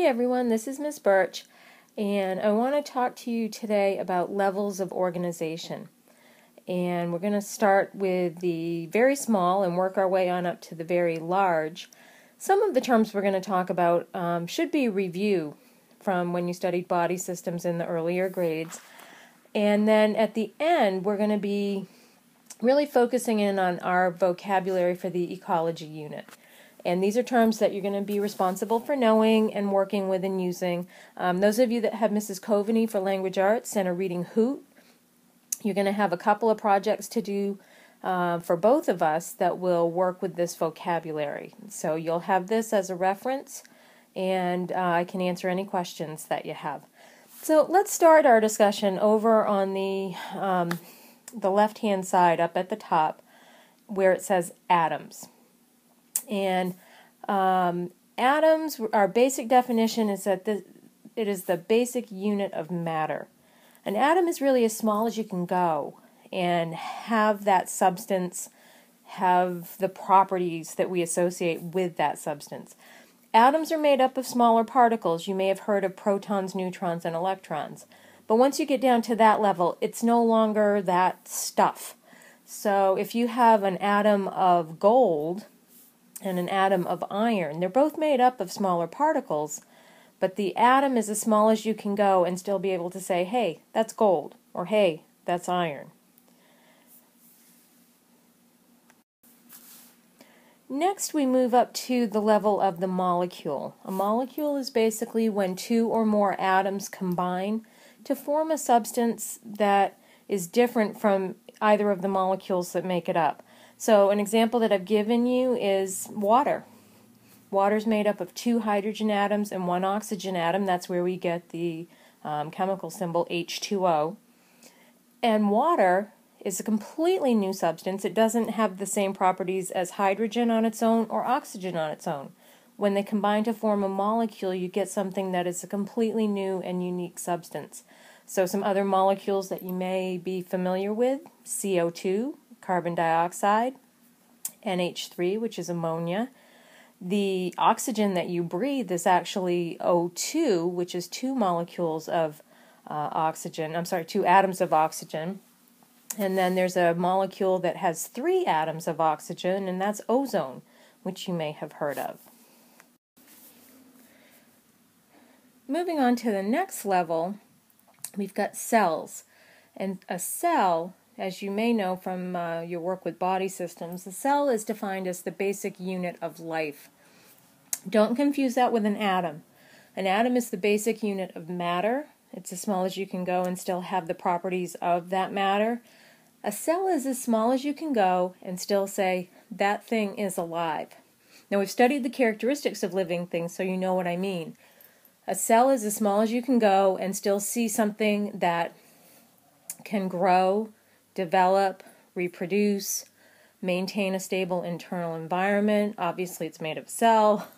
everyone, this is Ms. Birch, and I want to talk to you today about levels of organization. And we're going to start with the very small and work our way on up to the very large. Some of the terms we're going to talk about should be review from when you studied body systems in the earlier grades. And then at the end, we're going to be really focusing in on our vocabulary for the ecology unit. And these are terms that you're going to be responsible for knowing and working with and using. Those of you that have Mrs. Coveney for Language Arts and are reading Hoot, you're going to have a couple of projects to do for both of us that will work with this vocabulary. So you'll have this as a reference, and I can answer any questions that you have. So let's start our discussion over on the left-hand side up at the top where it says atoms. And atoms, our basic definition is that it is the basic unit of matter. An atom is really as small as you can go and have that substance have the properties that we associate with that substance. Atoms are made up of smaller particles. You may have heard of protons, neutrons, and electrons. But once you get down to that level, it's no longer that stuff. So if you have an atom of gold and an atom of iron, they're both made up of smaller particles, but the atom is as small as you can go and still be able to say, hey, that's gold, or hey, that's iron. Next, we move up to the level of the molecule. A molecule is basically when two or more atoms combine to form a substance that is different from either of the molecules that make it up. So an example that I've given you is water. Water is made up of two hydrogen atoms and one oxygen atom. That's where we get the chemical symbol H2O. And water is a completely new substance. It doesn't have the same properties as hydrogen on its own or oxygen on its own. When they combine to form a molecule, you get something that is a completely new and unique substance. So some other molecules that you may be familiar with: CO2, carbon dioxide, NH3, which is ammonia. The oxygen that you breathe is actually O2, which is two molecules of two atoms of oxygen. And then there's a molecule that has three atoms of oxygen, and that's ozone, which you may have heard of. Moving on to the next level, we've got cells. And a cell, as you may know from your work with body systems, the cell is defined as the basic unit of life. Don't confuse that with an atom. An atom is the basic unit of matter. It's as small as you can go and still have the properties of that matter. A cell is as small as you can go and still say, that thing is alive. Now, we've studied the characteristics of living things, so you know what I mean. A cell is as small as you can go and still see something that can grow, develop, reproduce, maintain a stable internal environment. Obviously, it's made of cell.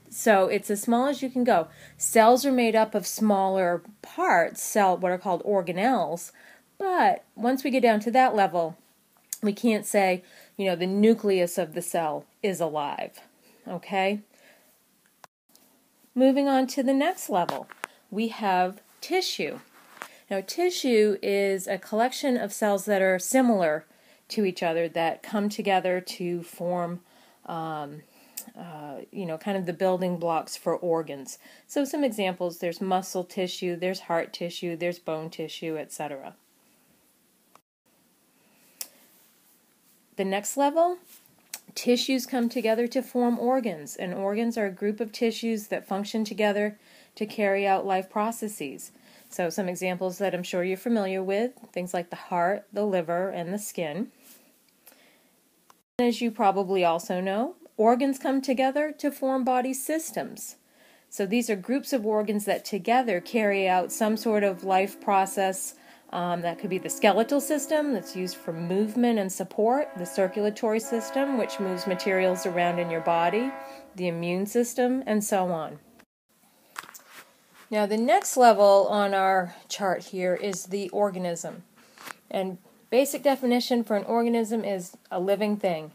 So it's as small as you can go. Cells are made up of smaller parts, what are called organelles. But once we get down to that level, we can't say, the nucleus of the cell is alive. Okay? Moving on to the next level, we have tissue. Now, tissue is a collection of cells that are similar to each other that come together to form, kind of the building blocks for organs. So some examples, there's muscle tissue, there's heart tissue, there's bone tissue, etc. The next level, tissues come together to form organs, and organs are a group of tissues that function together to carry out life processes. So some examples that I'm sure you're familiar with, things like the heart, the liver, and the skin. As you probably also know, organs come together to form body systems. So these are groups of organs that together carry out some sort of life process. That could be the skeletal system that's used for movement and support, the circulatory system, which moves materials around in your body, the immune system, and so on. Now, the next level on our chart here is the organism. And basic definition for an organism is a living thing.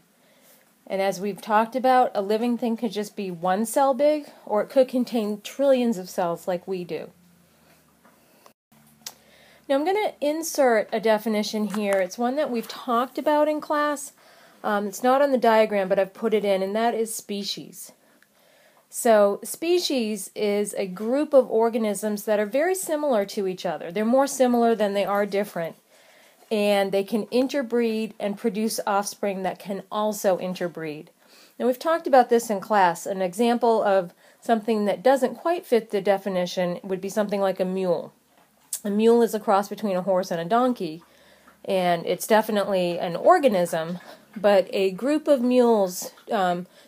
And as we've talked about, a living thing could just be one cell big, or it could contain trillions of cells like we do. Now I'm going to insert a definition here. It's one that we've talked about in class. It's not on the diagram, but I've put it in, and that is species. So species is a group of organisms that are very similar to each other. They're more similar than they are different. And they can interbreed and produce offspring that can also interbreed. Now we've talked about this in class. An example of something that doesn't quite fit the definition would be something like a mule. A mule is a cross between a horse and a donkey, and it's definitely an organism, but a group of mules,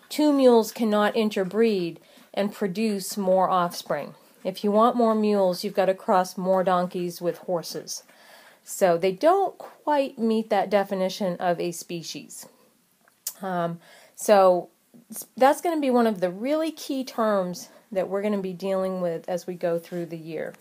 two mules cannot interbreed and produce more offspring. If you want more mules, you've got to cross more donkeys with horses. So they don't quite meet that definition of a species. So that's going to be one of the really key terms that we're going to be dealing with as we go through the year.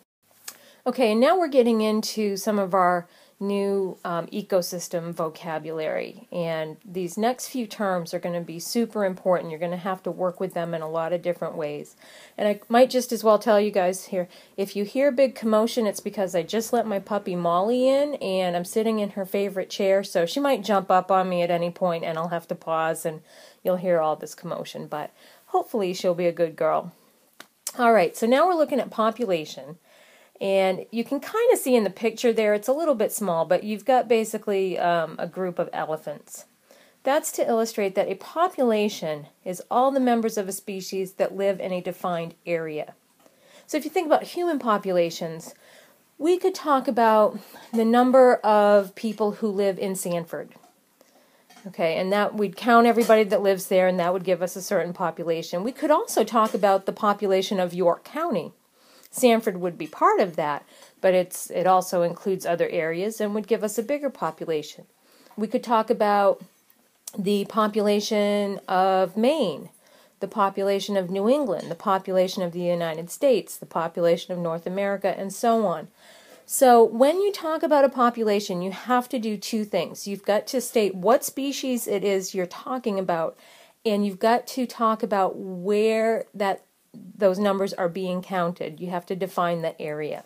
Okay, and now we're getting into some of our new ecosystem vocabulary, and these next few terms are going to be super important. You're going to have to work with them in a lot of different ways. And I might just as well tell you guys here, if you hear big commotion, it's because I just let my puppy Molly in, and I'm sitting in her favorite chair, so she might jump up on me at any point, and I'll have to pause, and you'll hear all this commotion, but hopefully she'll be a good girl. All right, so now we're looking at population. And you can kind of see in the picture there, it's a little bit small, but you've got basically a group of elephants. That's to illustrate that a population is all the members of a species that live in a defined area. So if you think about human populations, we could talk about the number of people who live in Sanford. Okay, and that we'd count everybody that lives there, and that would give us a certain population. We could also talk about the population of York County. Sanford would be part of that, but it also includes other areas and would give us a bigger population. We could talk about the population of Maine, the population of New England, the population of the United States, the population of North America, and so on. So when you talk about a population, you have to do two things. You've got to state what species it is you're talking about, and you've got to talk about where those numbers are being counted. You have to define the area.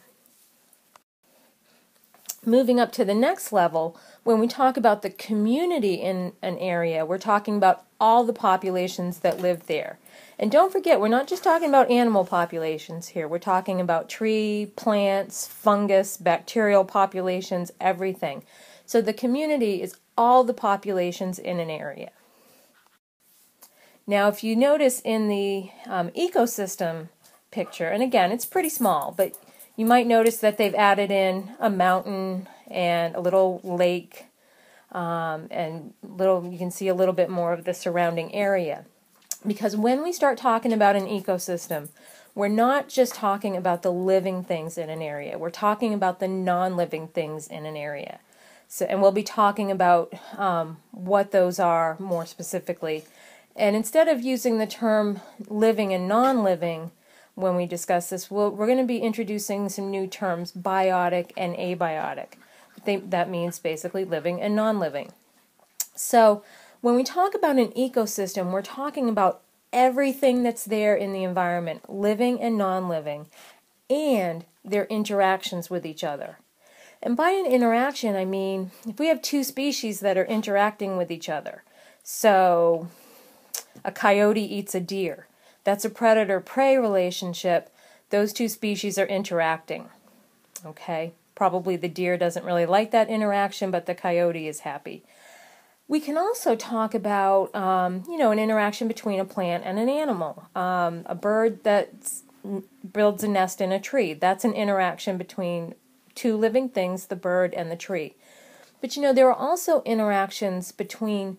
Moving up to the next level, when we talk about the community in an area, we're talking about all the populations that live there. And don't forget, we're not just talking about animal populations here. We're talking about tree, plants, fungus, bacterial populations, everything. So the community is all the populations in an area. Now, if you notice in the ecosystem picture, and again, it's pretty small, but you might notice that they've added in a mountain and a little lake, and you can see a little bit more of the surrounding area. Because when we start talking about an ecosystem, we're not just talking about the living things in an area. We're talking about the non-living things in an area. And we'll be talking about what those are more specifically. And instead of using the term living and non-living when we discuss this, we're going to be introducing some new terms, biotic and abiotic. That means basically living and non-living. So when we talk about an ecosystem, we're talking about everything that's there in the environment, living and non-living, and their interactions with each other. And by an interaction, I mean if we have two species that are interacting with each other. So a coyote eats a deer. That's a predator-prey relationship. Those two species are interacting. Okay? Probably the deer doesn't really like that interaction, but the coyote is happy. We can also talk about, an interaction between a plant and an animal. A bird that builds a nest in a tree. That's an interaction between two living things, the bird and the tree. But there are also interactions between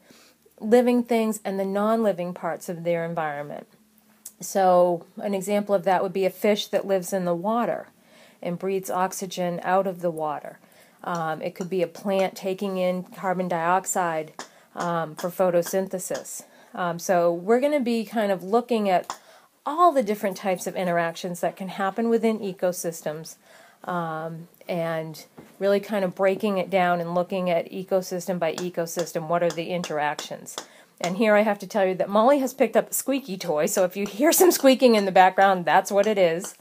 living things and the non-living parts of their environment. So an example of that would be a fish that lives in the water and breathes oxygen out of the water. It could be a plant taking in carbon dioxide for photosynthesis. So we're going to be kind of looking at all the different types of interactions that can happen within ecosystems, and really kind of breaking it down and looking at ecosystem by ecosystem, what are the interactions. And here I have to tell you that Molly has picked up a squeaky toy, so if you hear some squeaking in the background, that's what it is.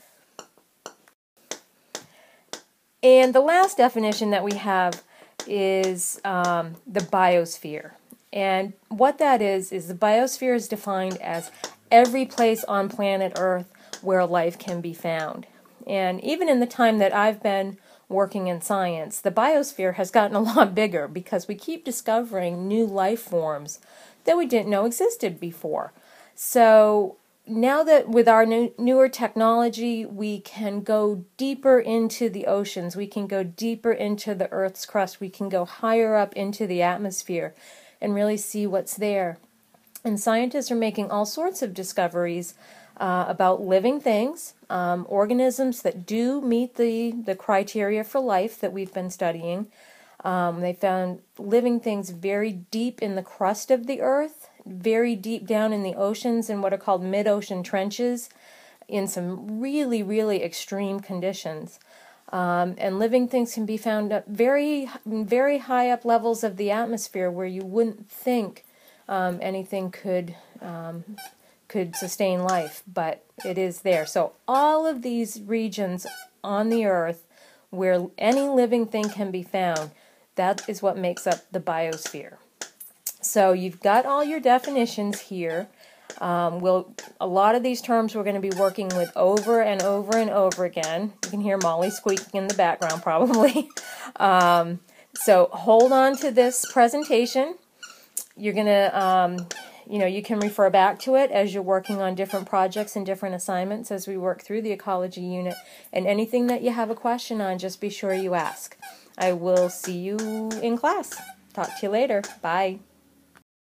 And the last definition that we have is the biosphere. And what that is the biosphere is defined as every place on planet Earth where life can be found. And even in the time that I've been working in science, the biosphere has gotten a lot bigger because we keep discovering new life forms that we didn't know existed before. So now that with our newer technology, we can go deeper into the oceans, we can go deeper into the Earth's crust, we can go higher up into the atmosphere and really see what's there. And scientists are making all sorts of discoveries about living things, organisms that do meet the criteria for life that we've been studying. They found living things very deep in the crust of the Earth, very deep down in the oceans in what are called mid-ocean trenches in some really, really extreme conditions. And living things can be found at very, very high up levels of the atmosphere where you wouldn't think anything could sustain life, but it is there. So all of these regions on the Earth where any living thing can be found, that is what makes up the biosphere. So you've got all your definitions here. A lot of these terms we're going to be working with over and over and over again. You can hear Molly squeaking in the background probably. So hold on to this presentation. You're going to, you can refer back to it as you're working on different projects and different assignments as we work through the ecology unit. And anything that you have a question on, just be sure you ask. I will see you in class. Talk to you later. Bye.